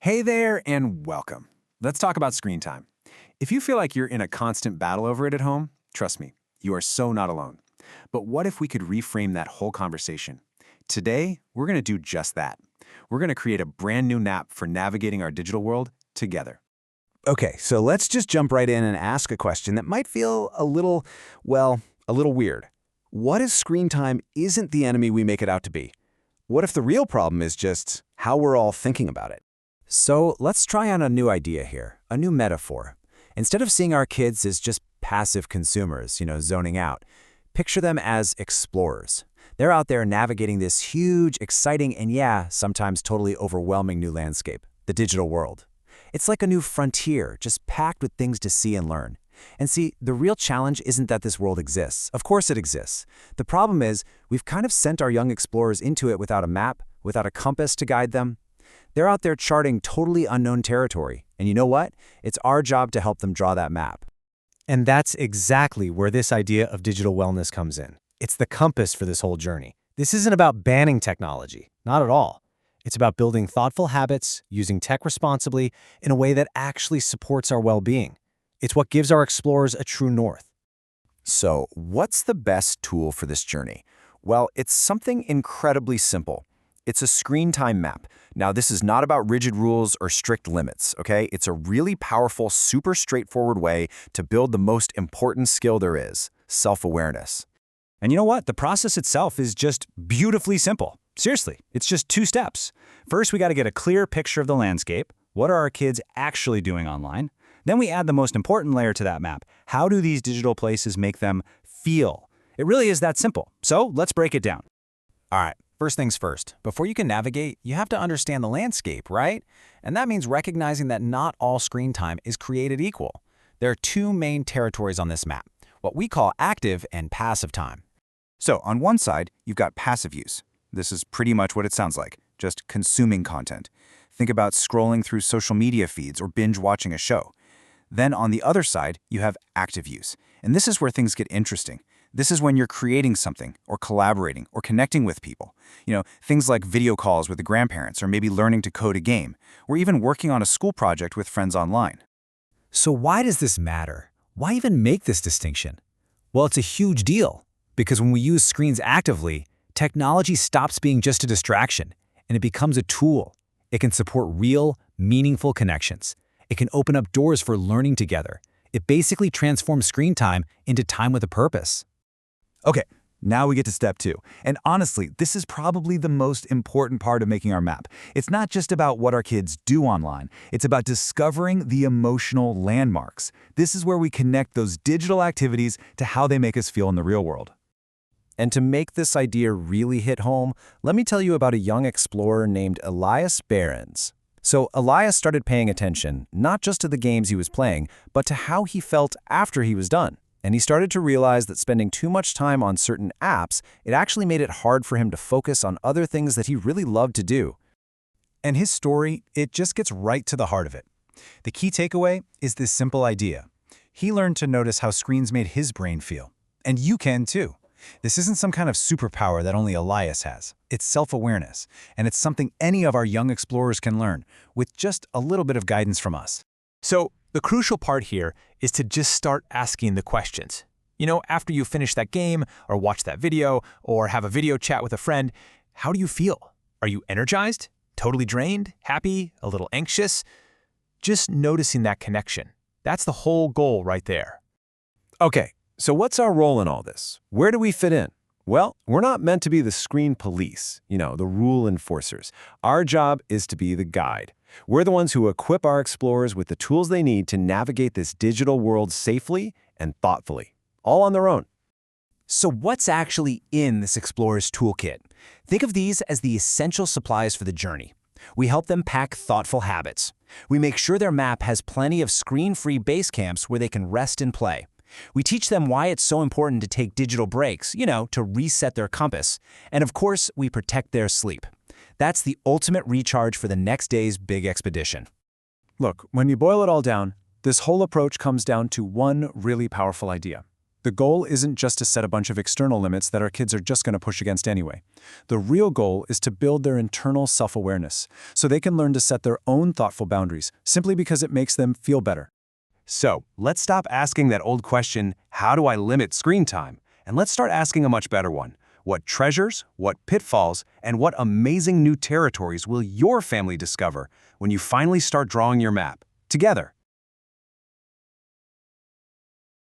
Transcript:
Hey there, and welcome. Let's talk about screen time. If you feel like you're in a constant battle over it at home, trust me, you are so not alone. But what if we could reframe that whole conversation? Today, we're going to do just that. We're going to create a brand new map for navigating our digital world together. Okay, so let's just jump right in and ask a question that might feel a little weird. What if screen time isn't the enemy we make it out to be? What if the real problem is just how we're all thinking about it? So let's try on a new idea here, a new metaphor. Instead of seeing our kids as just passive consumers, zoning out, picture them as explorers. They're out there navigating this huge, exciting, and sometimes totally overwhelming new landscape, the digital world. It's like a new frontier, just packed with things to see and learn. And see, the real challenge isn't that this world exists. Of course it exists. The problem is, we've kind of sent our young explorers into it without a map, without a compass to guide them. They're out there charting totally unknown territory. And you know what? It's our job to help them draw that map. And that's exactly where this idea of digital wellness comes in. It's the compass for this whole journey. This isn't about banning technology, not at all. It's about building thoughtful habits, using tech responsibly in a way that actually supports our well-being. It's what gives our explorers a true north. So what's the best tool for this journey? Well, it's something incredibly simple. It's a screen time map. Now, this is not about rigid rules or strict limits, okay? It's a really powerful, super straightforward way to build the most important skill there is, self-awareness. And you know what? The process itself is just beautifully simple. Seriously, it's just 2 steps. First, we got to get a clear picture of the landscape. What are our kids actually doing online? Then we add the most important layer to that map. How do these digital places make them feel? It really is that simple. So let's break it down. All right, first things first. Before you can navigate, you have to understand the landscape, right? And that means recognizing that not all screen time is created equal. There are 2 main territories on this map, what we call active and passive time. So on one side, you've got passive use. This is pretty much what it sounds like, just consuming content. Think about scrolling through social media feeds or binge watching a show. Then on the other side, you have active use. And this is where things get interesting. This is when you're creating something or collaborating or connecting with people. Things like video calls with the grandparents or maybe learning to code a game or even working on a school project with friends online. So why does this matter? Why even make this distinction? Well, it's a huge deal, because when we use screens actively, technology stops being just a distraction and it becomes a tool. It can support real, meaningful connections. It can open up doors for learning together. It basically transforms screen time into time with a purpose. Okay, now we get to step 2. And honestly, this is probably the most important part of making our map. It's not just about what our kids do online. It's about discovering the emotional landmarks. This is where we connect those digital activities to how they make us feel in the real world. And to make this idea really hit home, let me tell you about a young explorer named Elias Behrens. So Elias started paying attention, not just to the games he was playing, but to how he felt after he was done. And he started to realize that spending too much time on certain apps, it actually made it hard for him to focus on other things that he really loved to do. And his story, it just gets right to the heart of it. The key takeaway is this simple idea. He learned to notice how screens made his brain feel. And you can too. This isn't some kind of superpower that only Elias has. It's self-awareness, and it's something any of our young explorers can learn with just a little bit of guidance from us. So the crucial part here is to just start asking the questions. After you finish that game or watch that video or have a video chat with a friend, how do you feel? Are you energized? Totally drained? Happy? A little anxious? Just noticing that connection. That's the whole goal right there. Okay, so what's our role in all this? Where do we fit in? Well, we're not meant to be the screen police, the rule enforcers. Our job is to be the guide. We're the ones who equip our explorers with the tools they need to navigate this digital world safely and thoughtfully, all on their own. So what's actually in this explorer's toolkit? Think of these as the essential supplies for the journey. We help them pack thoughtful habits. We make sure their map has plenty of screen-free base camps where they can rest and play. We teach them why it's so important to take digital breaks, to reset their compass. And of course, we protect their sleep. That's the ultimate recharge for the next day's big expedition. Look, when you boil it all down, this whole approach comes down to one really powerful idea. The goal isn't just to set a bunch of external limits that our kids are just going to push against anyway. The real goal is to build their internal self-awareness so they can learn to set their own thoughtful boundaries simply because it makes them feel better. So, let's stop asking that old question, how do I limit screen time? And let's start asking a much better one. What treasures, what pitfalls, and what amazing new territories will your family discover when you finally start drawing your map together?